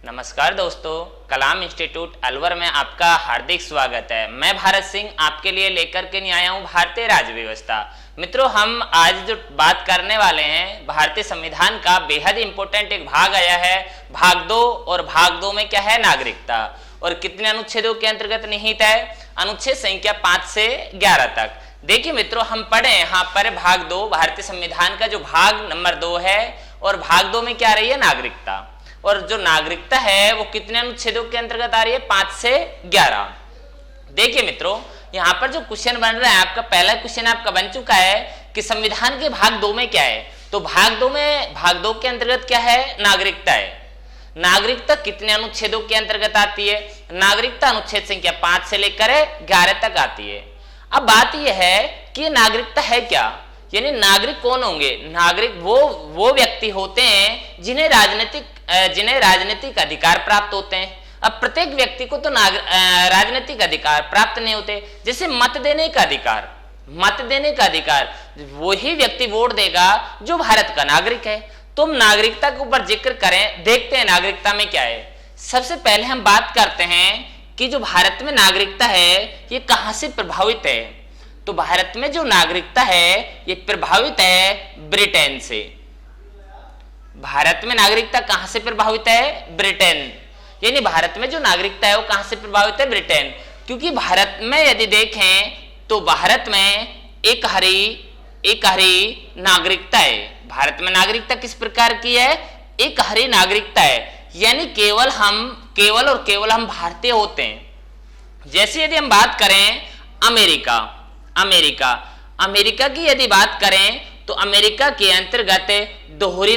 नमस्कार दोस्तों, कलाम इंस्टीट्यूट अलवर में आपका हार्दिक स्वागत है। मैं भारत सिंह आपके लिए लेकर के नहीं आया हूँ भारतीय राज्य व्यवस्था। मित्रों, हम आज जो बात करने वाले हैं भारतीय संविधान का बेहद इंपॉर्टेंट एक भाग आया है, भाग 2। और भाग 2 में क्या है? नागरिकता। और कितने अनुच्छेदों के अंतर्गत निहित है? अनुच्छेद संख्या 5 से 11 तक। देखिए मित्रों, हम पढ़े यहाँ पर भाग 2 भारतीय संविधान का जो भाग नंबर 2 है, और भाग 2 में क्या रही है? नागरिकता। और जो नागरिकता है वो कितने अनुच्छेदों के अंतर्गत आ रही है? 5 से 11। देखिए मित्रों, यहाँ पर जो क्वेश्चन बन रहा है, आपका पहला क्वेश्चन आपका बन चुका है कि संविधान के भाग 2 में क्या है। तो भाग 2 के अंतर्गत क्या है? नागरिकता है। नागरिकता कितने अनुच्छेदों के अंतर्गत आती है? नागरिकता अनुच्छेद संख्या 5 से लेकर 11 तक आती है। अब बात यह है कि नागरिकता है क्या, यानी नागरिक कौन होंगे? नागरिक वो व्यक्ति होते हैं जिन्हें राजनीतिक अधिकार प्राप्त होते हैं। अब प्रत्येक व्यक्ति को तो राजनीतिक अधिकार प्राप्त नहीं होते। जैसे मत देने का अधिकार वही व्यक्ति वोट देगा जो भारत का नागरिक है। तो हम नागरिकता के ऊपर जिक्र करें, देखते हैं नागरिकता में क्या है। सबसे पहले हम बात करते हैं कि जो भारत में नागरिकता है ये कहां से प्रभावित है। तो भारत में जो नागरिकता है ये प्रभावित है ब्रिटेन से। भारत में नागरिकता कहां से प्रभावित है? ब्रिटेन। यानी भारत में जो नागरिकता है वो कहां से प्रभावित है? ब्रिटेन। क्योंकि भारत में यदि देखें तो भारत में एक हरी नागरिकता है। भारत में नागरिकता किस प्रकार की है? एक हरी नागरिकता है, यानी केवल हम भारतीय होते हैं। जैसे यदि हम बात करें अमेरिका की यदि बात करें तो अमेरिका के अंतर्गत दोहरी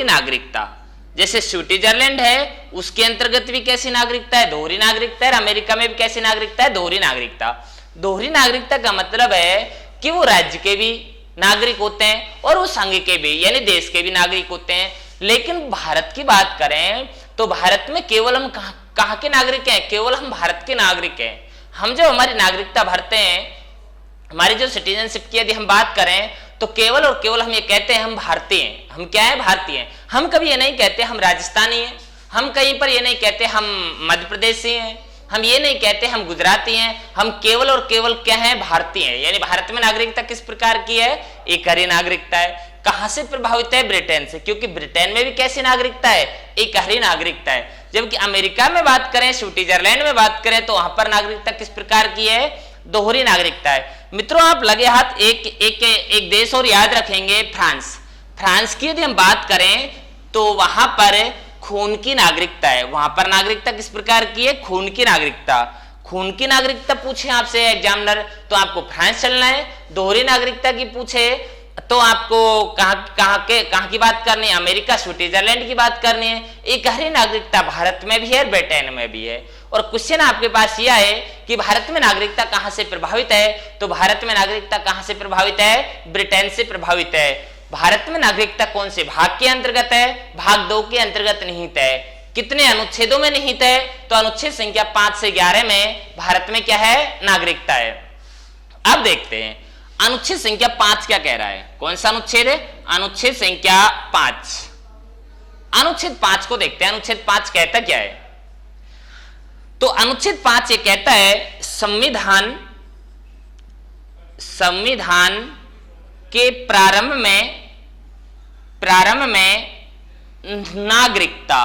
नागरिकता। जैसे स्विट्जरलैंड है उसके अंतर्गत भी कैसी नागरिकता है? दोहरी नागरिकता है। अमेरिका में भी कैसी नागरिकता है? दोहरी नागरिकता। दोहरी नागरिकता का मतलब है कि वो राज्य के भी नागरिक होते हैं और वो संघ के भी, यानी देश के भी नागरिक होते हैं। लेकिन भारत की बात करें तो भारत में केवल हम कहाँ के नागरिक हैं? केवल हम भारत के नागरिक हैं। हम जब हमारी नागरिकता भरते हैं, हमारी जो सिटीजनशिप की यदि हम बात करें तो केवल और केवल हम ये कहते हैं हम भारतीय हैं। हम क्या है? भारतीय हैं। हम कभी ये नहीं कहते हम राजस्थानी हैं। हम कहीं पर ये नहीं कहते हम मध्य प्रदेशी हैं। हम ये नहीं कहते हम गुजराती हैं। हम केवल और केवल क्या है? भारतीय हैं। यानी भारत में नागरिकता किस प्रकार की है? एक हरी नागरिकता है। कहां से प्रभावित है? ब्रिटेन से। क्योंकि ब्रिटेन में भी कैसी नागरिकता है? एक हरी नागरिकता है। जबकि अमेरिका में बात करें, स्विट्जरलैंड में बात करें तो वहां पर नागरिकता किस प्रकार की है? दोहरी नागरिकता है। मित्रों, आप लगे हाथ एक देश और याद रखेंगे, फ्रांस की यदि हम बात करें तो वहां पर खून की नागरिकता है। वहां पर नागरिकता किस प्रकार की है? खून की नागरिकता पूछे आपसे एग्जामिनर तो आपको फ्रांस चलना है। दोहरी नागरिकता की पूछे तो आपको कहां की बात करनी है? अमेरिका, स्विट्जरलैंड की बात करनी है। एक हरी नागरिकता भारत में भी है, ब्रिटेन में भी है। और क्वेश्चन आपके पास यह है कि भारत में नागरिकता कहां से प्रभावित है? तो भारत में नागरिकता कहां से प्रभावित है? ब्रिटेन से प्रभावित है। भारत में नागरिकता कौन से भाग के अंतर्गत है? भाग 2 के अंतर्गत निहित है। कितने अनुच्छेदों में निहित है? तो अनुच्छेद संख्या 5 से 11 में भारत में क्या है? नागरिकता है। अब देखते हैं अनुच्छेद संख्या 5 क्या कह रहा है। कौन सा अनुच्छेद है? अनुच्छेद संख्या 5। अनुच्छेद 5 को देखते हैं। अनुच्छेद 5 कहता क्या है? तो अनुच्छेद 5 ये कहता है संविधान के प्रारंभ में नागरिकता,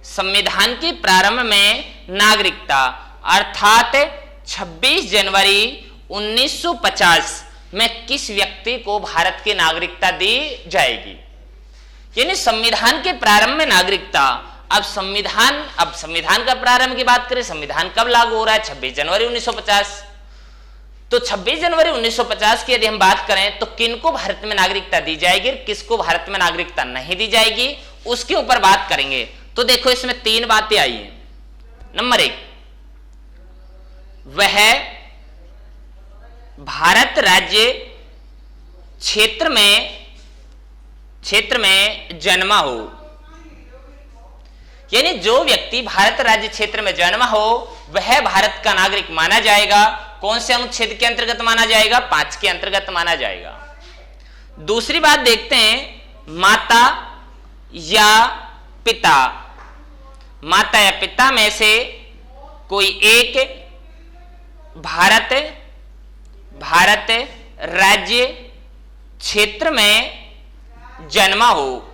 संविधान के प्रारंभ में नागरिकता अर्थात 26 जनवरी 1950 में किस व्यक्ति को भारत की नागरिकता दी जाएगी? यानी संविधान के प्रारंभ में नागरिकता। अब संविधान का प्रारंभ की बात करें, संविधान कब लागू हो रहा है? 26 जनवरी 1950। तो 26 जनवरी 1950 की यदि हम बात करें तो किनको भारत में नागरिकता दी जाएगी, किसको भारत में नागरिकता नहीं दी जाएगी, उसके ऊपर बात करेंगे। तो देखो इसमें 3 बातें आई हैं। नंबर 1, वह भारत राज्य क्षेत्र में जन्मा हो। यानी जो व्यक्ति भारत राज्य क्षेत्र में जन्मा हो वह भारत का नागरिक माना जाएगा। कौन से अनुच्छेद के अंतर्गत माना जाएगा? 5 के अंतर्गत माना जाएगा। दूसरी बात देखते हैं माता या पिता, माता या पिता में से कोई एक भारत राज्य क्षेत्र में जन्मा हो।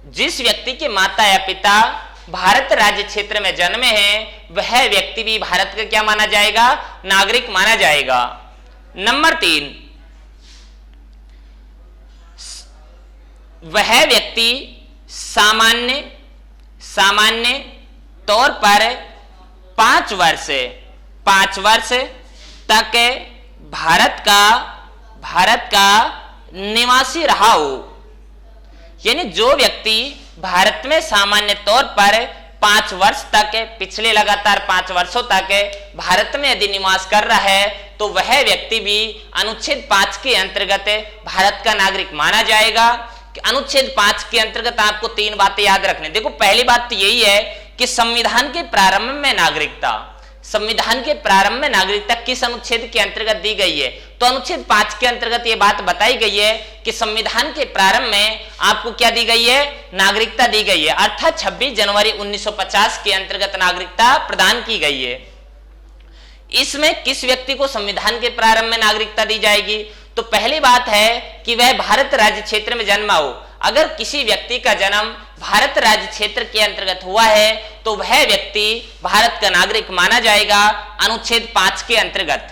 जिस व्यक्ति के माता या पिता भारत राज्य क्षेत्र में जन्मे हैं वह व्यक्ति भी भारत का क्या माना जाएगा? नागरिक माना जाएगा। नंबर 3, वह व्यक्ति सामान्य तौर पर 5 वर्ष तक भारत का निवासी रहा हो। यानी जो व्यक्ति भारत में सामान्य तौर पर 5 वर्ष तक, पिछले लगातार 5 वर्षों तक भारत में यदि निवास कर रहा है तो वह व्यक्ति भी अनुच्छेद 5 के अंतर्गत भारत का नागरिक माना जाएगा। अनुच्छेद 5 के अंतर्गत आपको 3 बातें याद रखनी। देखो, पहली बात तो यही है कि संविधान के प्रारंभ में नागरिकता किस अनुच्छेद के अंतर्गत दी गई है? तो अनुच्छेद 5 के अंतर्गत यह बात बताई गई है कि संविधान के प्रारंभ में आपको क्या दी गई है? नागरिकता दी गई है, अर्थात 26 जनवरी 1950 के अंतर्गत नागरिकता प्रदान की गई है। इसमें किस व्यक्ति को संविधान के प्रारंभ में नागरिकता दी जाएगी? तो पहली बात है कि वह भारत राज्य क्षेत्र में जन्मा हो। अगर किसी व्यक्ति का जन्म भारत राज्य क्षेत्र के अंतर्गत हुआ है तो वह व्यक्ति भारत का नागरिक माना जाएगा अनुच्छेद 5 के अंतर्गत।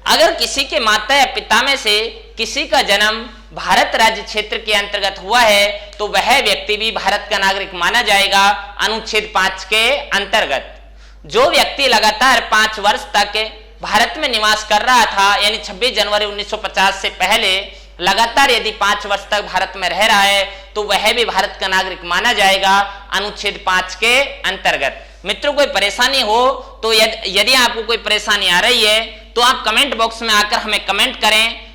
अगर किसी के माता या पिता में से किसी का जन्म भारत राज्य क्षेत्र के अंतर्गत हुआ है तो वह व्यक्ति भी भारत का नागरिक माना जाएगा अनुच्छेद 5 के अंतर्गत। जो व्यक्ति लगातार 5 वर्ष तक भारत में निवास कर रहा था, यानी 26 जनवरी 1950 से पहले लगातार यदि 5 वर्ष तक भारत में रह रहा है तो वह भी भारत का नागरिक माना जाएगा अनुच्छेद 5 के अंतर्गत। मित्रों, कोई परेशानी हो तो यदि आपको कोई परेशानी आ रही है तो आप कमेंट बॉक्स में आकर हमें कमेंट करें।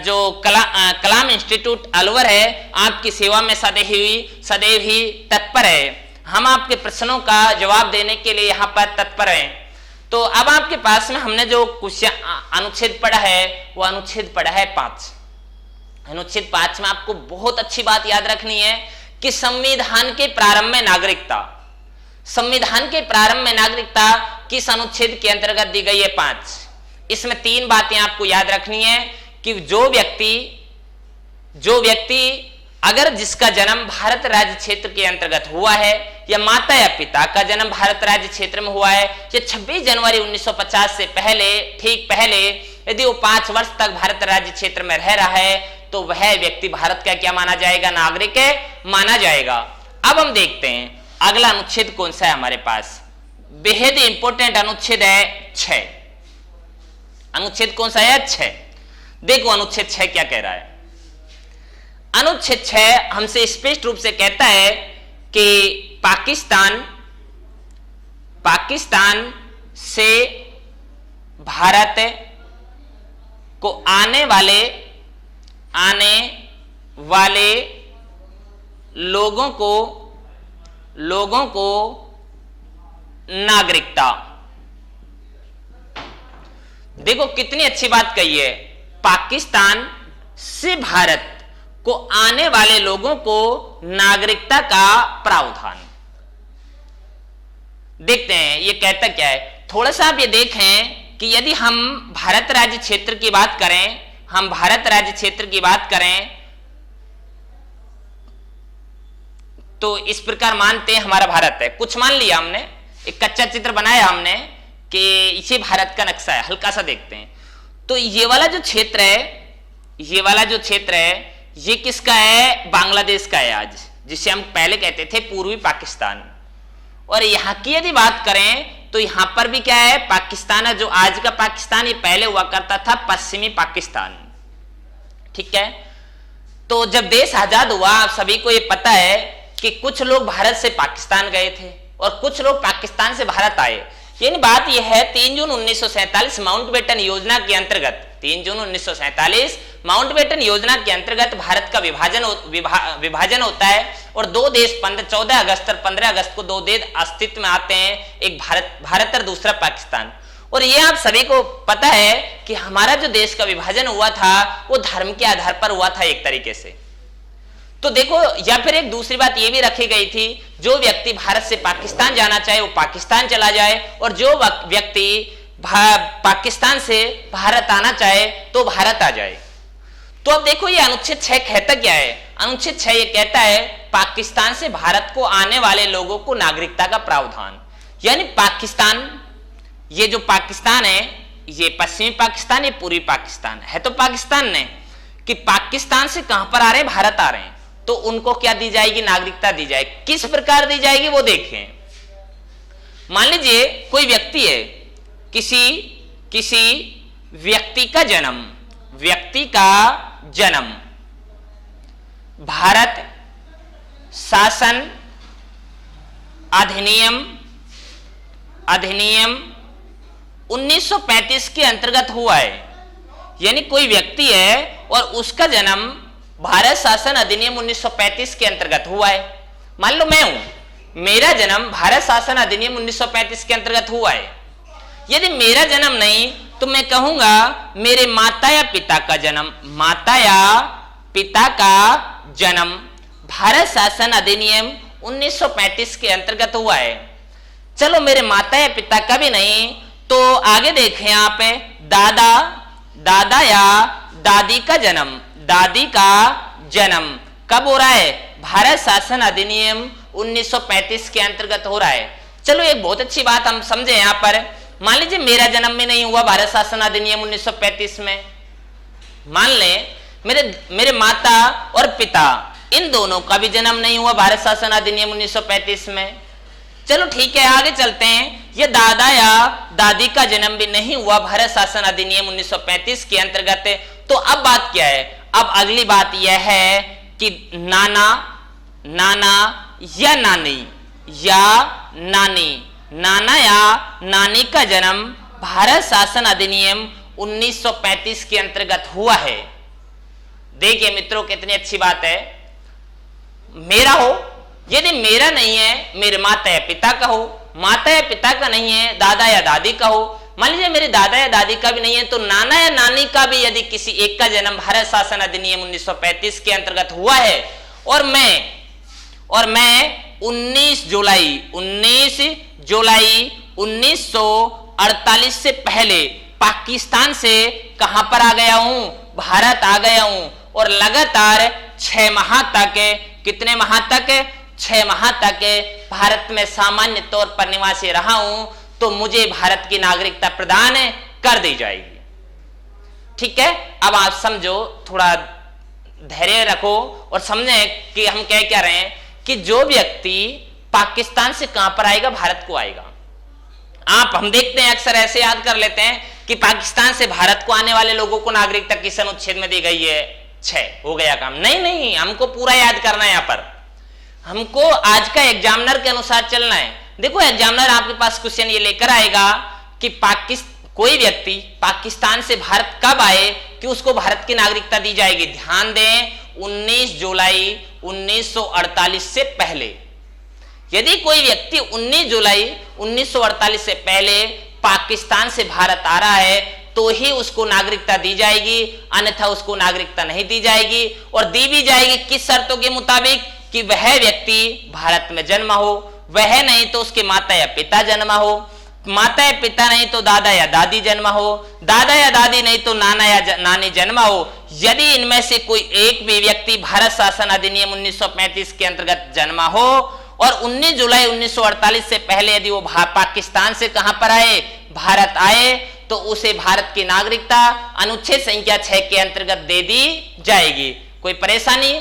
जो कलाम इंस्टीट्यूट अलवर है आपकी सेवा में सदैव ही तत्पर है। हम आपके प्रश्नों का जवाब देने के लिए यहाँ पर तत्पर हैं। तो अब आपके पास में हमने जो अनुच्छेद पढ़ा है वो अनुच्छेद पढ़ा है 5। अनुच्छेद 5 में आपको बहुत अच्छी बात याद रखनी है कि संविधान के प्रारंभ में नागरिकता किस अनुच्छेद के अंतर्गत दी गई है? 5। इसमें 3 बातें आपको याद रखनी है कि जो व्यक्ति अगर जिसका जन्म भारत राज्य क्षेत्र के अंतर्गत हुआ है या माता या पिता का जन्म भारत राज्य क्षेत्र में हुआ है या 26 जनवरी 1950 से ठीक पहले यदि वो 5 वर्ष तक भारत राज्य क्षेत्र में रह रहा है तो वह व्यक्ति भारत का क्या माना जाएगा? नागरिक माना जाएगा। अब हम देखते हैं अगला अनुच्छेद कौन सा है हमारे पास। बेहद इंपॉर्टेंट अनुच्छेद है 6। अनुच्छेद कौन सा है? 6। देखो अनुच्छेद 6 क्या कह रहा है। अनुच्छेद 6 हमसे स्पष्ट रूप से कहता है कि पाकिस्तान से भारत को आने वाले लोगों को नागरिकता। देखो कितनी अच्छी बात कही है। पाकिस्तान से भारत को आने वाले लोगों को नागरिकता का प्रावधान। देखते हैं ये कहता क्या है। थोड़ा सा आप ये देखें कि यदि हम भारत राज्य क्षेत्र की बात करें तो इस प्रकार मानते हैं हमारा भारत है। कुछ मान लिया हमने, एक कच्चा चित्र बनाया हमने कि ये भारत का नक्शा है। हल्का सा देखते हैं तो ये वाला जो क्षेत्र है ये किसका है? बांग्लादेश का है आज, जिसे हम पहले कहते थे पूर्वी पाकिस्तान। और यहाँ की यदि बात करें तो यहाँ पर भी क्या है? पाकिस्तान है। जो आज का पाकिस्तान ये पहले हुआ करता था पश्चिमी पाकिस्तान। ठीक है। तो जब देश आजाद हुआ आप सभी को ये पता है कि कुछ लोग भारत से पाकिस्तान गए थे और कुछ लोग पाकिस्तान से भारत आए। यानी बात यह है 3 जून 1947 माउंटबेटन योजना के अंतर्गत 3 जून 1947 माउंटबेटन योजना के अंतर्गत भारत का विभाजन होता है और 2 देश 14 अगस्त और 15 अगस्त को 2 देश अस्तित्व में आते हैं, एक भारत और दूसरा पाकिस्तान। और ये आप सभी को पता है कि हमारा जो देश का विभाजन हुआ था वो धर्म के आधार पर हुआ था एक तरीके से। तो देखो, या फिर एक दूसरी बात ये भी रखी गई थी, जो व्यक्ति भारत से पाकिस्तान जाना चाहे वो पाकिस्तान चला जाए, और जो व्यक्ति पाकिस्तान से भारत आना चाहे तो भारत आ जाए। तो अब देखो, ये अनुच्छेद 6 कहता क्या है? अनुच्छेद 6 ये कहता है पाकिस्तान से भारत को आने वाले लोगों को नागरिकता का प्रावधान, यानी पाकिस्तान, ये जो पाकिस्तान है, ये पश्चिमी पाकिस्तान, ये पूर्वी पाकिस्तान है, तो पाकिस्तान ने कि पाकिस्तान से कहां पर आ रहे हैं? भारत आ रहे हैं, तो उनको क्या दी जाएगी? नागरिकता दी जाएगी। किस प्रकार दी जाएगी वो देखें। मान लीजिए कोई व्यक्ति है, किसी व्यक्ति का जन्म भारत शासन अधिनियम 1935 के अंतर्गत हुआ है, यानी कोई व्यक्ति है और उसका जन्म भारत शासन अधिनियम 1935 के अंतर्गत हुआ है। मान लो मैं हूं, मेरा जन्म भारत शासन अधिनियम 1935 के अंतर्गत हुआ है। यदि मेरा जन्म नहीं तो मैं कहूंगा मेरे माता या पिता का जन्म भारत शासन अधिनियम 1935 के अंतर्गत हुआ है। चलो, मेरे माता या पिता का भी नहीं, तो आगे देखें यहाँ पे दादा या दादी का जन्म कब हो रहा है? भारत शासन अधिनियम 1935 के अंतर्गत हो रहा है। चलो, एक बहुत अच्छी बात हम समझे यहाँ पर। मान लीजिए मेरा जन्म में नहीं हुआ भारत शासन अधिनियम 1935 में, मान ले मेरे माता और पिता इन दोनों का भी जन्म नहीं हुआ भारत शासन अधिनियम 1935 में। चलो ठीक है, आगे चलते हैं। ये दादा या दादी का जन्म भी नहीं हुआ भारत शासन अधिनियम 1935 के अंतर्गत। तो अब बात क्या है? अब अगली बात यह है कि नाना या नानी का जन्म भारत शासन अधिनियम 1935 के अंतर्गत हुआ है। देखिए मित्रों, कितनी अच्छी बात है। मेरा हो, यदि मेरा नहीं है, मेरे माता या पिता का हो, माता या पिता का नहीं है, दादा या दादी का हो। मान लीजिए मेरे दादा या दादी का भी नहीं है, तो नाना या नानी का भी यदि किसी एक का जन्म भारत शासन अधिनियम 1935 के अंतर्गत हुआ है, और मैं 19 जुलाई 1948 से पहले पाकिस्तान से कहां पर आ गया हूं? भारत आ गया हूं, और लगातार 6 माह तक, कितने माह तक? 6 माह तक भारत में सामान्य तौर पर निवासी रहा हूं, तो मुझे भारत की नागरिकता प्रदान कर दी जाएगी। ठीक है, अब आप समझो, थोड़ा धैर्य रखो और समझें कि हम कह क्या रहे हैं कि जो व्यक्ति पाकिस्तान से कहां पर आएगा? भारत को आएगा। हम देखते हैं, अक्सर ऐसे याद कर लेते हैं कि पाकिस्तान से भारत को आने वाले लोगों को नागरिकता किस अनुच्छेद में दी गई है? 6, हो गया काम। नहीं, हमको पूरा याद करना है। यहाँ पर हमको आज का एग्जामिनर के अनुसार चलना है। देखो, एग्जामिनर आपके पास क्वेश्चन ये लेकर आएगा कि कोई व्यक्ति पाकिस्तान से भारत कब आए कि उसको भारत की नागरिकता दी जाएगी। ध्यान दें, 19 जुलाई 1948 से पहले। यदि कोई व्यक्ति 19 जुलाई 1948 से पहले पाकिस्तान से भारत आ रहा है तो ही उसको नागरिकता दी जाएगी, अन्यथा उसको नागरिकता नहीं दी जाएगी। और दी भी जाएगी किस शर्तों के मुताबिक? कि वह व्यक्ति भारत में जन्मा हो, वह नहीं तो उसके माता या पिता जन्मा हो, माता या पिता नहीं तो दादा या दादी जन्मा हो, दादा या दादी नहीं तो नाना या नानी जन्मा हो। यदि इनमें से कोई एक भी व्यक्ति भारत शासन अधिनियम 1935 के अंतर्गत जन्मा हो और 19 जुलाई 1948 से पहले यदि वो पाकिस्तान से कहां पर आए? भारत आए, तो उसे भारत की नागरिकता अनुच्छेद संख्या 6 के अंतर्गत दे दी जाएगी। कोई परेशानी?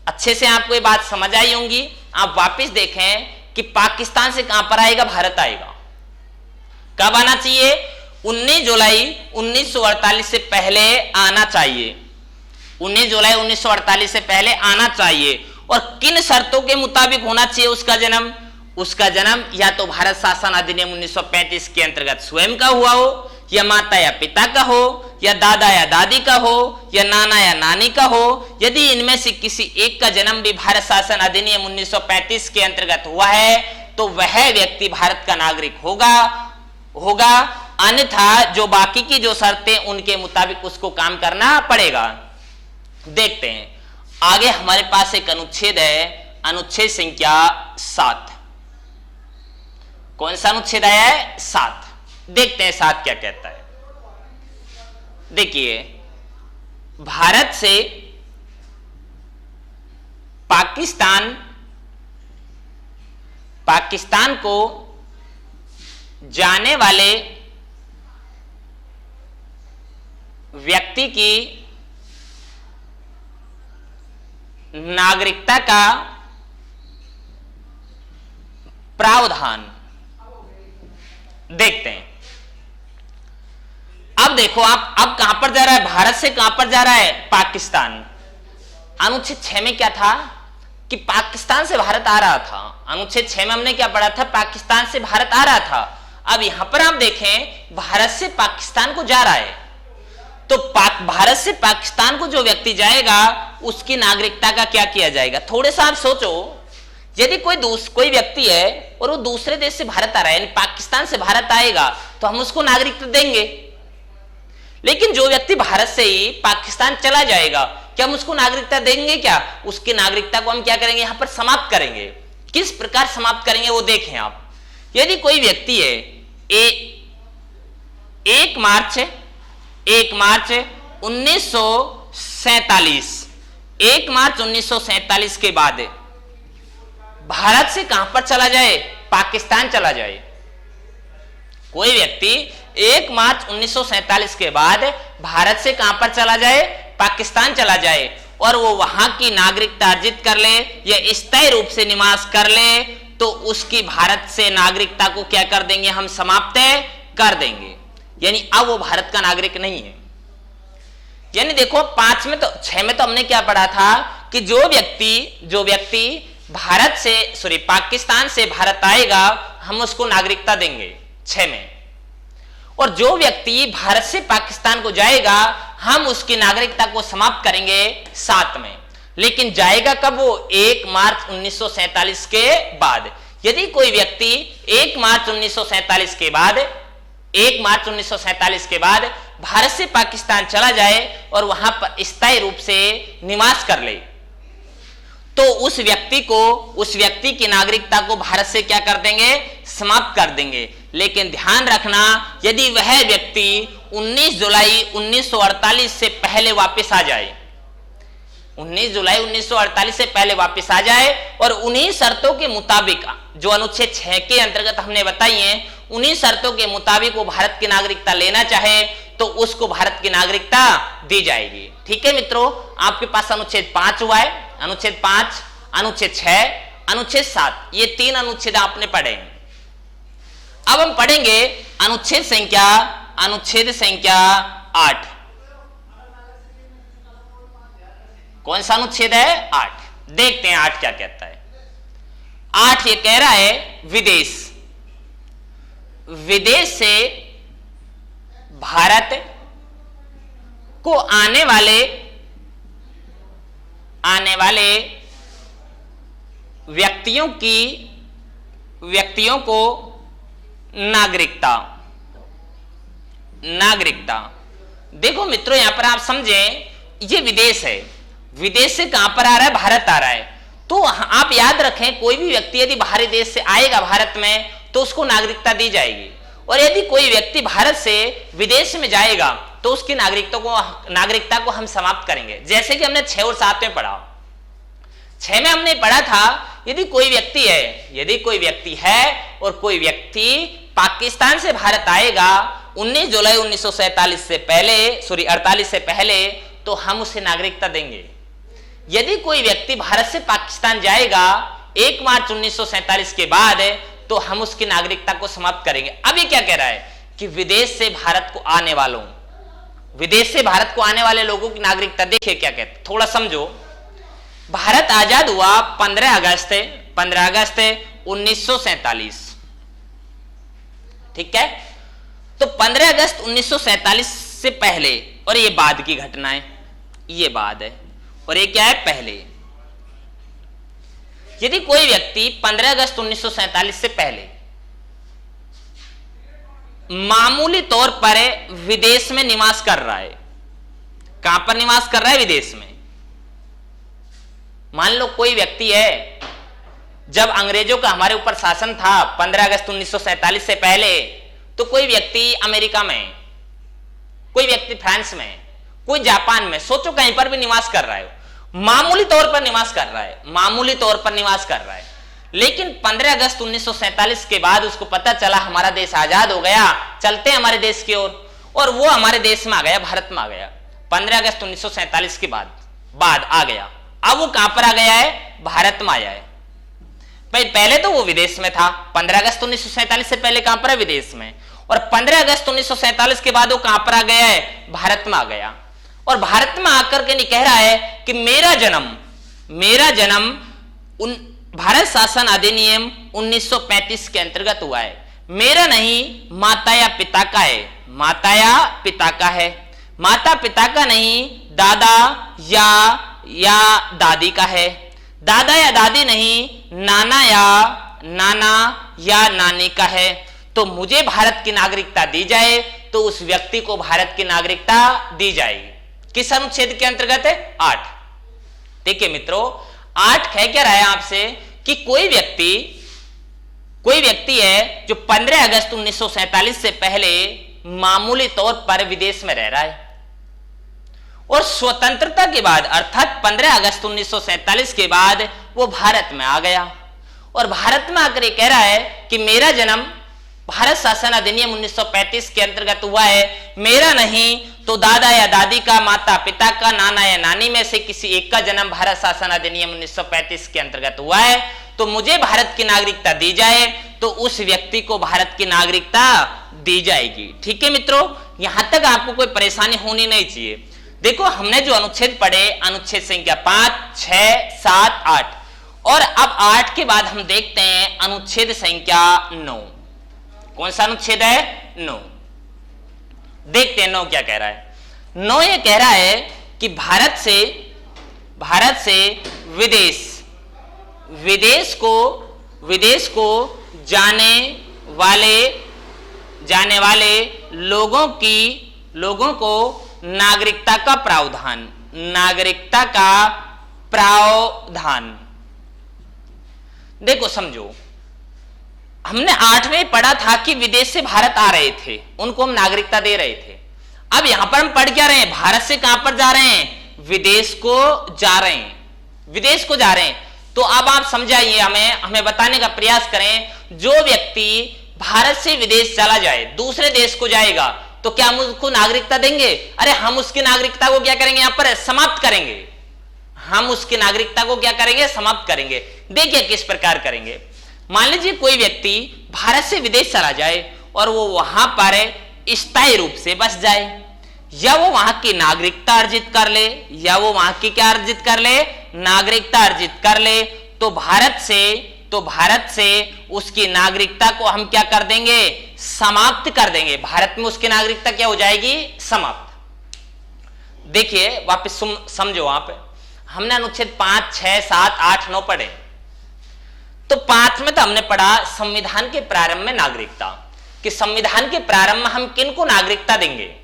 अच्छे से आपको ये बात समझ आई होंगी। आप वापस देखें कि पाकिस्तान से कहां पर आएगा? भारत आएगा। कब आना चाहिए? 19 जुलाई 1948 से पहले आना चाहिए। 19 जुलाई 1948 से पहले आना चाहिए। और किन शर्तों के मुताबिक होना चाहिए उसका जन्म? उसका जन्म या तो भारत शासन अधिनियम 1935 के अंतर्गत स्वयं का हुआ हो, या माता या पिता का हो, या दादा या दादी का हो, या नाना या नानी का हो। यदि इनमें से किसी एक का जन्म भी भारत शासन अधिनियम 1935 के अंतर्गत हुआ है तो वह व्यक्ति भारत का नागरिक होगा। अन्यथा जो बाकी की जो शर्तें उनके मुताबिक उसको काम करना पड़ेगा। देखते हैं आगे हमारे पास एक अनुच्छेद है, अनुच्छेद संख्या 7। कौन सा अनुच्छेद आया है? 7। देखते हैं 7 क्या कहता है। देखिए, भारत से पाकिस्तान को जाने वाले व्यक्ति की नागरिकता का प्रावधान। देखते हैं, अब देखो आप, अब कहां पर जा रहा है? भारत से कहां पर जा रहा है? पाकिस्तान। अनुच्छेद 6 में क्या था कि पाकिस्तान से भारत आ रहा था। अनुच्छेद 6 में हमने क्या पढ़ा था? पाकिस्तान से भारत आ रहा था। अब यहां पर आप देखें, भारत से पाकिस्तान को जा रहा है, तो भारत से पाकिस्तान को जो व्यक्ति जाएगा उसकी नागरिकता का क्या किया जाएगा? थोड़े सा आप सोचो, यदि कोई व्यक्ति है और वो दूसरे देश से भारत आ रहा है, यानी पाकिस्तान से भारत आएगा, तो हम उसको नागरिकता देंगे। लेकिन जो व्यक्ति भारत से ही पाकिस्तान चला जाएगा, क्या हम उसको नागरिकता देंगे? क्या उसकी नागरिकता को हम क्या करेंगे? यहां पर समाप्त करेंगे। किस प्रकार समाप्त करेंगे वो देखें आप। यदि कोई व्यक्ति है 1 मार्च 1947 के बाद भारत से कहां पर चला जाए? पाकिस्तान चला जाए। कोई व्यक्ति 1 मार्च 1947 के बाद भारत से कहां पर चला जाए? पाकिस्तान चला जाए, और वो वहां की नागरिकता अर्जित कर ले या स्थायी रूप से निवास कर ले, तो उसकी भारत से नागरिकता को क्या कर देंगे? हम समाप्त कर देंगे। यानी अब वो भारत का नागरिक नहीं है। यानी देखो 6 में तो हमने क्या पढ़ा था कि जो व्यक्ति पाकिस्तान से भारत आएगा, हम उसको नागरिकता देंगे 6 में, और जो व्यक्ति भारत से पाकिस्तान को जाएगा, हम उसकी नागरिकता को समाप्त करेंगे 7 में। लेकिन जाएगा कब? वो 1 मार्च 1947 के बाद। यदि कोई व्यक्ति 1 मार्च 1947 के बाद भारत से पाकिस्तान चला जाए और वहां पर स्थायी रूप से निवास कर ले, तो उस व्यक्ति की नागरिकता को भारत से क्या कर देंगे? समाप्त कर देंगे। लेकिन ध्यान रखना, यदि वह व्यक्ति 19 जुलाई 1948 से पहले वापस आ जाए, 19 जुलाई 1948 से पहले वापस आ जाए, और उन्हीं शर्तों के मुताबिक जो अनुच्छेद 6 के अंतर्गत हमने बताई हैं, उन्हीं शर्तों के मुताबिक वो भारत की नागरिकता लेना चाहे, तो उसको भारत की नागरिकता दी जाएगी। ठीक है मित्रों, आपके पास अनुच्छेद 5 हुआ है, अनुच्छेद 5, अनुच्छेद 6, अनुच्छेद 7, ये 3 अनुच्छेद आपने पढ़े। अब हम पढ़ेंगे अनुच्छेद संख्या 8। कौन सा अनुच्छेद है? 8। देखते हैं 8 क्या कहता है। 8 ये कह रहा है, विदेश से भारत को आने वाले व्यक्तियों को नागरिकता। देखो मित्रों, यहां पर आप समझें, ये विदेश है, विदेश से कहां पर आ रहा है? भारत आ रहा है। तो आप याद रखें, कोई भी व्यक्ति यदि बाहरी देश से आएगा भारत में, तो उसको नागरिकता दी जाएगी। और यदि कोई व्यक्ति भारत से विदेश में जाएगा, तो उसकी नागरिकता को हम समाप्त करेंगे। जैसे कि हमने 6 और 7 में पढ़ा। 6 में हमने पढ़ा था, यदि कोई व्यक्ति है और कोई व्यक्ति पाकिस्तान से भारत आएगा 19 जुलाई 1947 से पहले 48 से पहले, तो हम उसे नागरिकता देंगे। यदि कोई व्यक्ति भारत से पाकिस्तान जाएगा 1 मार्च 1947 के बाद, तो हम उसकी नागरिकता को समाप्त करेंगे। अब ये क्या कह रहा है कि विदेश से भारत को आने वाले लोगों की नागरिकता। देखिए क्या कहते, थोड़ा समझो। भारत आजाद हुआ 15 अगस्त 1947। ठीक है, तो 15 अगस्त 1947 से पहले, और ये बाद की घटना है, ये बाद है, और ये क्या है? पहले। यदि कोई व्यक्ति 15 अगस्त 1947 से पहले मामूली तौर पर विदेश में निवास कर रहा है। कहां पर निवास कर रहा है? विदेश में। मान लो कोई व्यक्ति है, जब अंग्रेजों का हमारे ऊपर शासन था 15 अगस्त 1947 से पहले, तो कोई व्यक्ति अमेरिका में, कोई व्यक्ति फ्रांस में, कोई जापान में, सोचो कहीं पर भी निवास कर रहा है, मामूली तौर पर निवास कर रहा है, मामूली तौर पर निवास कर रहा है। लेकिन 15 अगस्त 1947 के बाद उसको पता चला हमारा देश आजाद हो गया, चलते हैं हमारे देश की ओर, और वो हमारे देश में आ गया, भारत में आ गया। 15 अगस्त 1947 के बाद आ गया। अब वो कहां पर आ गया है? भारत में आया है। भाई पहले तो वो विदेश में था, 15 अगस्त 1947 से पहले कहां पर है? विदेश में। और 15 अगस्त 1947 के बाद वो कहां पर आ गया है? भारत में आ गया। और भारत में आकर के नहीं कह रहा है कि मेरा जन्म भारत शासन अधिनियम 1935 के अंतर्गत हुआ है, मेरा नहीं, माता या पिता का है, माता या पिता का है, माता पिता का नहीं, दादा या दादी का है, दादा या दादी नहीं, नाना या नानी का है। तो मुझे भारत की नागरिकता दी जाए तो उस व्यक्ति को भारत की नागरिकता दी जाएगी। किस अनुच्छेद के अंतर्गत है? 8। देखिए मित्रों, 8 कह क्या रहा है आपसे कि कोई व्यक्ति है जो 15 अगस्त 1947 से पहले मामूली तौर पर विदेश में रह रहा है, और स्वतंत्रता के बाद अर्थात 15 अगस्त 1947 के बाद वो भारत में आ गया, और भारत में आकर ये कह रहा है कि मेरा जन्म भारत शासन अधिनियम 1935 के अंतर्गत हुआ है, मेरा नहीं तो दादा या दादी का, माता पिता का, नाना या नानी में से किसी एक का जन्म भारत शासन अधिनियम 1935 के अंतर्गत हुआ है, तो मुझे भारत की नागरिकता दी जाए तो उस व्यक्ति को भारत की नागरिकता दी जाएगी। ठीक है मित्रों, यहां तक आपको कोई परेशानी होनी नहीं चाहिए। देखो हमने जो अनुच्छेद पढ़े, अनुच्छेद संख्या 5, 6, 7, 8, और अब 8 के बाद हम देखते हैं अनुच्छेद संख्या 9। कौन सा अनुच्छेद है? 9। देखते हैं 9 क्या कह रहा है। 9 ये कह रहा है कि भारत से विदेश को जाने वाले लोगों को नागरिकता का प्रावधान। देखो समझो, हमने 8वें पढ़ा था कि विदेश से भारत आ रहे थे, उनको हम नागरिकता दे रहे थे। अब यहां पर हम पढ़ क्या रहे हैं? भारत से कहां पर जा रहे हैं? विदेश को जा रहे हैं। तो अब आप समझाइए, हमें बताने का प्रयास करें। जो व्यक्ति भारत से विदेश चला जाए, दूसरे देश को जाएगा, तो क्या हम उसको नागरिकता देंगे? अरे हम उसकी नागरिकता को क्या करेंगे? यहां पर समाप्त करेंगे। हम उसकी नागरिकता को क्या करेंगे? समाप्त करेंगे। देखिए किस प्रकार करेंगे। मान लीजिए कोई व्यक्ति भारत से विदेश चला जाए और वो वहां पर स्थायी रूप से बस जाए, या वो वहां की नागरिकता अर्जित कर ले, नागरिकता अर्जित कर ले, तो भारत से उसकी नागरिकता को हम क्या कर देंगे? समाप्त कर देंगे। भारत में उसकी नागरिकता क्या हो जाएगी? समाप्त। देखिए वापस समझो आप, हमने अनुच्छेद 5, 6, 7, 8, 9 पढ़े। तो 5 में तो हमने पढ़ा संविधान के प्रारंभ में नागरिकता, कि संविधान के प्रारंभ में हम किनको नागरिकता देंगे?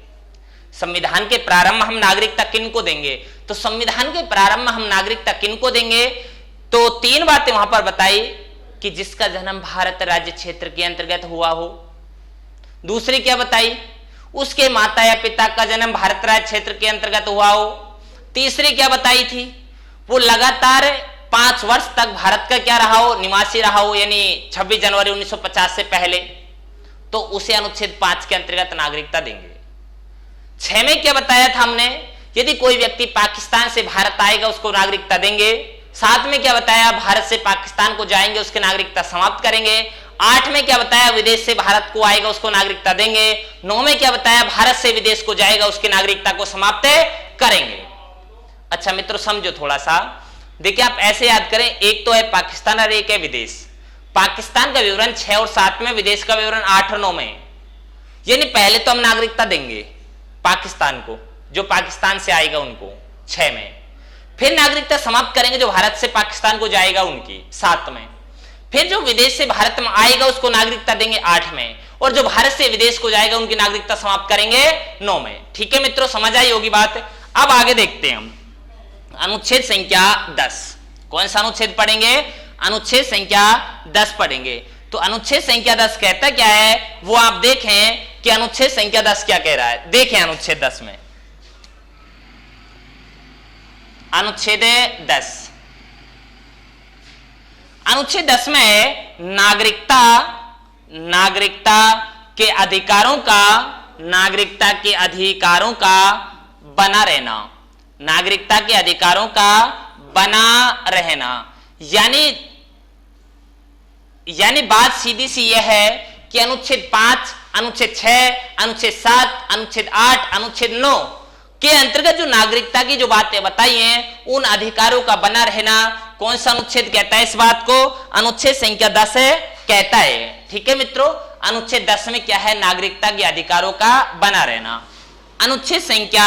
संविधान के प्रारंभ में हम नागरिकता किनको देंगे? तो संविधान के प्रारंभ में हम नागरिकता किनको देंगे? तो 3 बातें वहां पर बताई कि जिसका जन्म भारत राज्य क्षेत्र के अंतर्गत हुआ हो। दूसरी क्या बताई? उसके माता या पिता का जन्म भारत राज्य क्षेत्र के अंतर्गत हुआ हो। तीसरी क्या बताई थी? वो लगातार 5 वर्ष तक भारत का क्या रहा हो? निवासी रहा हो, यानी 26 जनवरी 1950 से पहले, तो उसे अनुच्छेद 5 के अंतर्गत नागरिकता देंगे। 6 में क्या बताया था हमने? यदि कोई व्यक्ति पाकिस्तान से भारत आएगा उसको नागरिकता देंगे। 7 में क्या बताया? भारत से पाकिस्तान को जाएंगे उसकी नागरिकता समाप्त करेंगे। 8 में क्या बताया? विदेश से भारत को आएगा उसको नागरिकता देंगे। 9 में क्या बताया? भारत से विदेश को जाएगा उसकी नागरिकता को समाप्त करेंगे। अच्छा मित्रों समझो थोड़ा सा, देखिए आप ऐसे याद करें, एक तो है पाकिस्तान और एक है विदेश। पाकिस्तान का विवरण 6 और 7 में, विदेश का विवरण 8 और 9 में। यानी पहले तो हम नागरिकता देंगे पाकिस्तान को, जो पाकिस्तान से आएगा उनको 6 में, फिर नागरिकता समाप्त करेंगे जो भारत से पाकिस्तान को जाएगा उनकी 7 में, फिर जो विदेश से भारत में आएगा उसको नागरिकता देंगे 8 में, और जो भारत से विदेश को जाएगा उनकी नागरिकता समाप्त करेंगे 9 में। ठीक है मित्रों, समझ आई होगी बात। अब आगे देखते हैं हम अनुच्छेद संख्या 10। कौन सा अनुच्छेद पढ़ेंगे? अनुच्छेद संख्या 10 पढ़ेंगे। तो अनुच्छेद संख्या 10 कहता क्या है वो आप देखें कि अनुच्छेद संख्या 10 क्या कह रहा है। देखें अनुच्छेद 10 में, अनुच्छेद 10, अनुच्छेद 10 में नागरिकता, नागरिकता के अधिकारों का, नागरिकता के अधिकारों का बना रहना, नागरिकता के अधिकारों का बना रहना, यानी बात सीधी सी यह है कि अनुच्छेद 5, अनुच्छेद 6, अनुच्छेद 7, अनुच्छेद 8, अनुच्छेद 9 के अंतर्गत जो नागरिकता की जो बातें बताई हैं उन अधिकारों का बना रहना कौन सा अनुच्छेद कहता है? इस बात को अनुच्छेद संख्या 10 कहता है। ठीक है मित्रों, अनुच्छेद 10 में क्या है? नागरिकता के अधिकारों का बना रहना। अनुच्छेद संख्या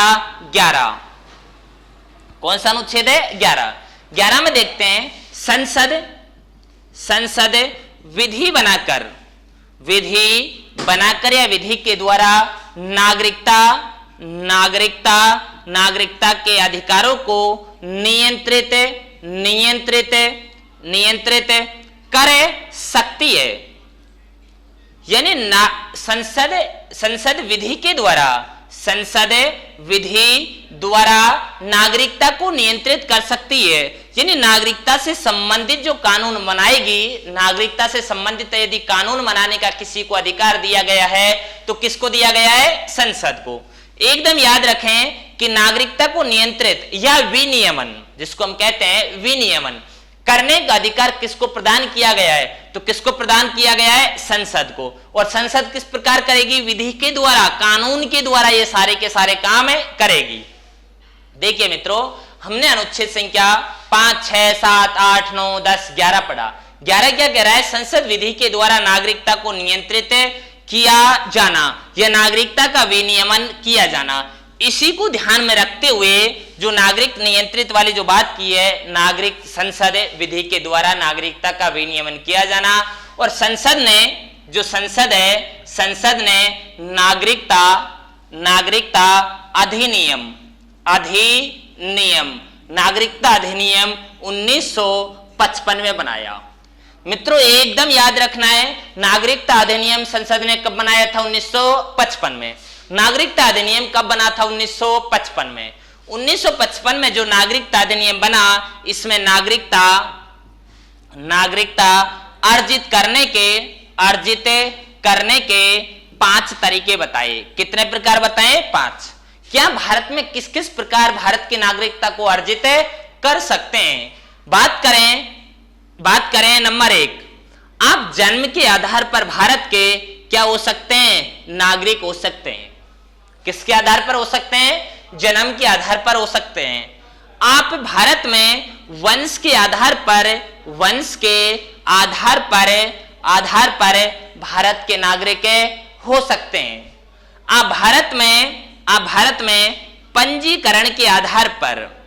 11, कौन सा अनुच्छेद है? 11। 11 में देखते हैं संसद विधि बनाकर, विधि बनाकर या विधि के द्वारा नागरिकता के अधिकारों को नियंत्रित कर सकती है। यानी संसद विधि के द्वारा, संसद विधि द्वारा नागरिकता को नियंत्रित कर सकती है। यानी नागरिकता से संबंधित जो कानून बनाएगी, नागरिकता से संबंधित यदि कानून बनाने का किसी को अधिकार दिया गया है तो किसको दिया गया है? संसद को। एकदम याद रखें कि नागरिकता को नियंत्रित या विनियमन, जिसको हम कहते हैं विनियमन करने का अधिकार किसको प्रदान किया गया है? तो किसको प्रदान किया गया है? संसद को। और संसद किस प्रकार करेगी? विधि के द्वारा, कानून के द्वारा ये सारे के सारे काम करेगी। देखिए मित्रों, हमने अनुच्छेद संख्या 5, 6, 7, 8, 9, 10, 11 पढ़ा। 11 क्या कह रहा है? संसद विधि के द्वारा नागरिकता को नियंत्रित किया जाना या नागरिकता का विनियमन किया जाना। इसी को ध्यान में रखते हुए जो नागरिक नियंत्रित वाली जो बात की है, नागरिक संसद विधि के द्वारा नागरिकता का विनियमन किया जाना। और संसद ने, जो संसद है, संसद ने नागरिकता अधिनियम, नागरिकता अधिनियम 1955 में बनाया। मित्रों एकदम याद रखना है, नागरिकता अधिनियम संसद ने कब बनाया था? 1955 में। नागरिकता अधिनियम कब बना था? 1955 में। 1955 में जो नागरिकता अधिनियम बना, इसमें नागरिकता अर्जित करने के 5 तरीके बताए। कितने प्रकार बताए? 5। क्या भारत में किस किस प्रकार भारत की नागरिकता को अर्जित कर सकते हैं? बात करें नंबर 1, आप जन्म के आधार पर भारत के क्या हो सकते हैं? नागरिक हो सकते हैं। किसके आधार पर हो सकते हैं? जन्म के आधार पर हो सकते हैं। आप भारत में वंश के आधार पर भारत के नागरिक हो सकते हैं। आप भारत में पंजीकरण के आधार पर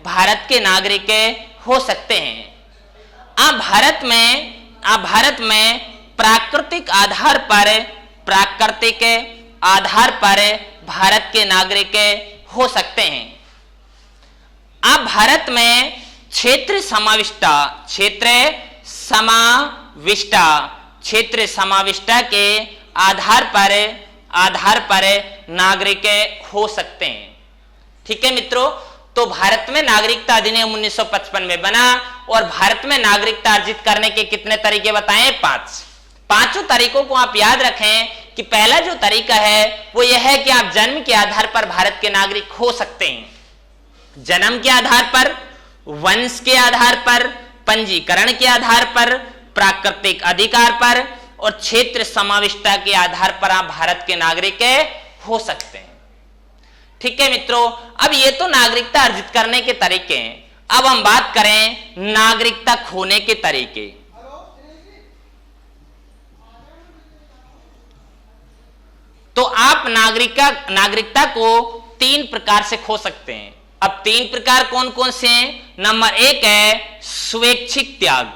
भारत के नागरिक हो सकते हैं। आप भारत में प्राकृतिक आधार पर भारत के नागरिक हो सकते हैं। आप भारत में क्षेत्र समाविष्टा के आधार पर नागरिक हो सकते हैं। ठीक है मित्रों, तो भारत में नागरिकता अधिनियम 1955 में बना और भारत में नागरिकता अर्जित करने के कितने तरीके बताएं? 5। पांचों तरीकों को आप याद रखें कि पहला जो तरीका है वो यह है कि आप जन्म के आधार पर भारत के नागरिक हो सकते हैं। जन्म के आधार पर, वंश के आधार पर, पंजीकरण के आधार पर, प्राकृतिक अधिकार पर और क्षेत्र समाविष्टता के आधार पर आप भारत के नागरिक हो सकते हैं। ठीक है मित्रों, अब ये तो नागरिकता अर्जित करने के तरीके हैं। अब हम बात करें नागरिकता खोने के तरीके। तो आप नागरिकता को 3 प्रकार से खो सकते हैं। अब 3 प्रकार कौन कौन से हैं? नंबर 1 है स्वैच्छिक त्याग।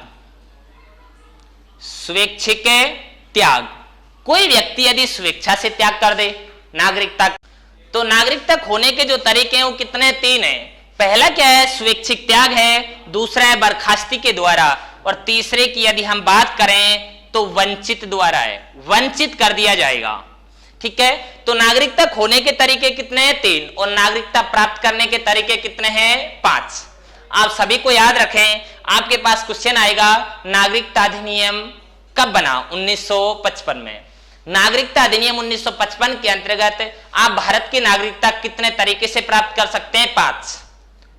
स्वैच्छिक त्याग, कोई व्यक्ति यदि स्वेच्छा से त्याग कर दे नागरिकता, तो नागरिकता खोने के जो तरीके हैं वो कितने? 3 हैं। पहला क्या है? स्वैच्छिक त्याग है, दूसरा है बर्खास्ती के द्वारा, और तीसरे की यदि हम बात करें तो वंचित द्वारा है, वंचित कर दिया जाएगा। ठीक है, तो नागरिकता खोने के तरीके कितने हैं? 3, और नागरिकता प्राप्त करने के तरीके कितने हैं? 5। आप सभी को याद रखें, आपके पास क्वेश्चन आएगा नागरिकता अधिनियम कब बना? 1955 में। नागरिकता अधिनियम 1955 के अंतर्गत आप भारत की नागरिकता कितने तरीके से प्राप्त कर सकते हैं? 5।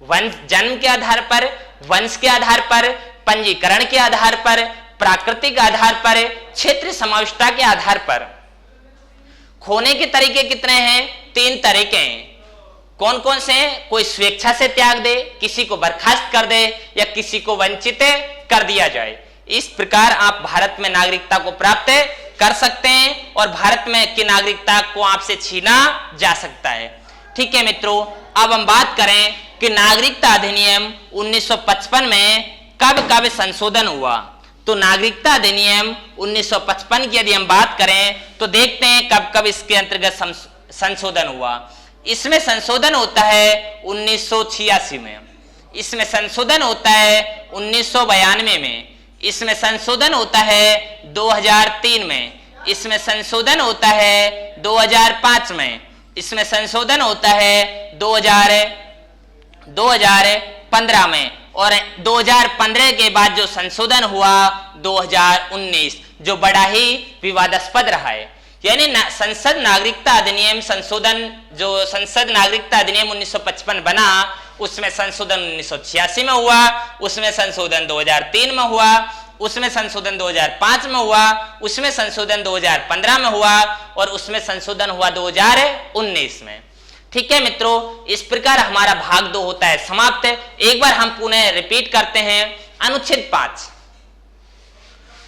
वंश, जन्म के आधार पर, वंश के आधार पर, पंजीकरण के आधार पर, प्राकृतिक आधार पर, क्षेत्र समाविष्टता के आधार पर। खोने के तरीके कितने हैं? 3 तरीके हैं। कौन कौन से हैं? कोई स्वेच्छा से त्याग दे, किसी को बर्खास्त कर दे, या किसी को वंचित कर दिया जाए। इस प्रकार आप भारत में नागरिकता को प्राप्त कर सकते हैं, और भारत में की नागरिकता को आपसे छीना जा सकता है। ठीक है मित्रों, अब हम बात करें कि नागरिकता अधिनियम 1955 में कब कब संशोधन हुआ। तो नागरिकता अधिनियम 1955 की यदि हम बात करें तो देखते हैं कब कब इसके अंतर्गत संशोधन हुआ। इसमें संशोधन होता है 1986 में, इसमें संशोधन होता है 1992 में, इसमें संशोधन होता है 2003 में, इसमें संशोधन होता है 2005 में, इसमें संशोधन होता है 2015 में, और 2015 के बाद जो संशोधन हुआ 2019, जो बड़ा ही विवादास्पद रहा है। यानी संसद नागरिकता अधिनियम संशोधन, जो संसद नागरिकता अधिनियम 1955 बना, उसमें संशोधन 1986 में हुआ, उसमें संशोधन 2003 में हुआ, उसमें संशोधन 2005 में हुआ, उसमें संशोधन 2015 में हुआ, और उसमें संशोधन हुआ 2019 में। ठीक है मित्रों, इस प्रकार हमारा भाग 2 होता है समाप्त। एक बार हम पुनः रिपीट करते हैं। अनुच्छेद 5,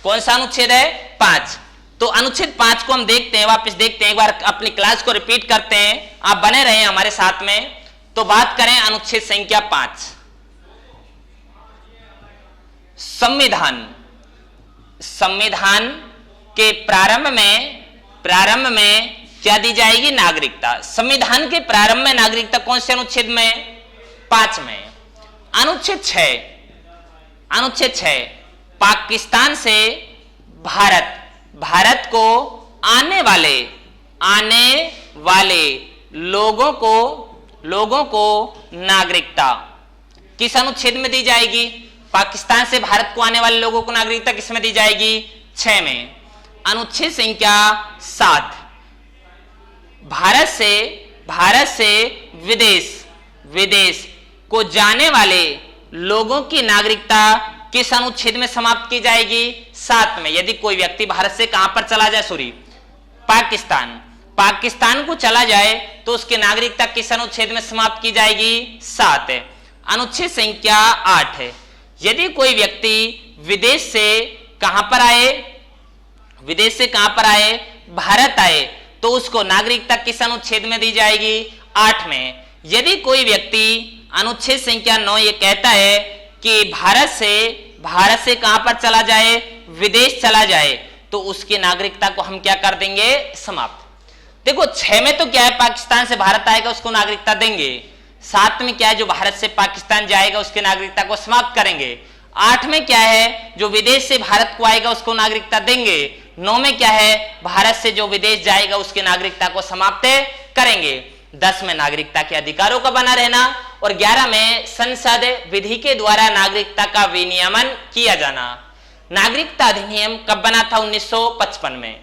कौन सा अनुच्छेद है? 5। तो अनुच्छेद 5 को हम देखते हैं, वापस देखते हैं, एक बार अपनी क्लास को रिपीट करते हैं। आप बने रहे हमारे साथ में। तो बात करें अनुच्छेद संख्या 5, संविधान। संविधान के प्रारंभ में क्या दी जाएगी? नागरिकता। संविधान के प्रारंभ में नागरिकता कौन से अनुच्छेद में? 5 में। अनुच्छेद 6, पाकिस्तान से भारत को आने वाले लोगों को नागरिकता किस अनुच्छेद में दी जाएगी? पाकिस्तान से भारत को आने वाले लोगों को नागरिकता किस में दी जाएगी? 6 में। अनुच्छेद संख्या 7, भारत से विदेश को जाने वाले लोगों की नागरिकता किस अनुच्छेद में समाप्त की जाएगी? 7 में। यदि कोई व्यक्ति भारत से कहां पर चला जाए? पाकिस्तान को चला जाए तो उसकी नागरिकता किस अनुच्छेद में समाप्त की जाएगी? 7 है। अनुच्छेद संख्या 8 है, यदि कोई व्यक्ति विदेश से कहां पर आए? भारत आए, तो उसको नागरिकता किस अनुच्छेद में दी जाएगी? 8 में। यदि कोई व्यक्ति, अनुच्छेद संख्या 9 ये कहता है कि भारत से कहां पर चला जाए? विदेश चला जाए, तो उसकी नागरिकता को हम क्या कर देंगे? समाप्त। देखो 6 में तो क्या है? पाकिस्तान से भारत आएगा उसको नागरिकता देंगे। 7 में क्या है? जो भारत से पाकिस्तान जाएगा उसकी नागरिकता को समाप्त करेंगे। 8 में क्या है? जो विदेश से भारत को आएगा उसको नागरिकता देंगे। 9 में क्या है? भारत से जो विदेश जाएगा उसकी नागरिकता को समाप्त करेंगे। 10 में नागरिकता के अधिकारों का बना रहना, और 11 में संसद विधि के द्वारा नागरिकता का विनियमन किया जाना। नागरिकता अधिनियम कब बना था? 1955 में।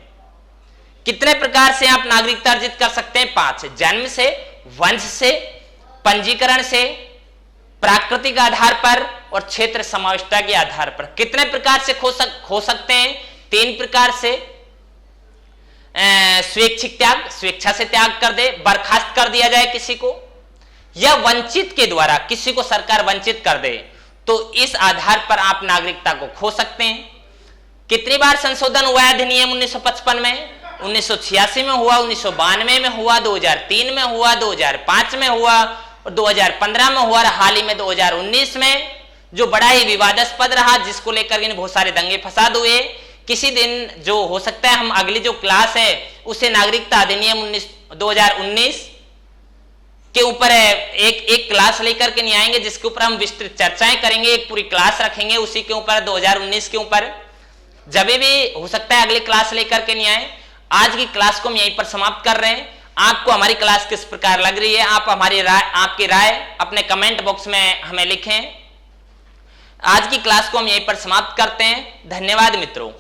कितने प्रकार से आप नागरिकता अर्जित कर सकते हैं? 5। जन्म से, वंश से, पंजीकरण से, प्राकृतिक आधार पर, और क्षेत्र समाविष्टता के आधार पर। कितने प्रकार से खो सकते हैं? 3 प्रकार से। स्वैच्छिक त्याग, स्वेच्छा से त्याग कर दे, बर्खास्त कर दिया जाए किसी को, या वंचित के द्वारा किसी को सरकार वंचित कर दे, तो इस आधार पर आप नागरिकता को खो सकते हैं। कितनी बार संशोधन हुआ है अधिनियम 1955 में? 1986 में हुआ, 1992 में हुआ, 2003 में हुआ, 2005 में हुआ, और 2015 में हुआ, हाल ही में 2019 में जो बड़ा ही विवादास्पद रहा, जिसको लेकर के बहुत सारे दंगे फसाद हुए। किसी दिन जो हो सकता है हम अगली जो क्लास है उसे नागरिकता अधिनियम 2019 के ऊपर एक क्लास लेकर के नहीं आएंगे, जिसके ऊपर हम विस्तृत चर्चाएं करेंगे, एक पूरी क्लास रखेंगे उसी के ऊपर 2019 के ऊपर। जब भी हो सकता है अगली क्लास लेकर के नहीं आए। आज की क्लास को हम यहीं पर समाप्त कर रहे हैं। आपको हमारी क्लास किस प्रकार लग रही है, आप हमारी राय, आपकी राय अपने कमेंट बॉक्स में हमें लिखें। आज की क्लास को हम यहीं पर समाप्त करते हैं। धन्यवाद मित्रों।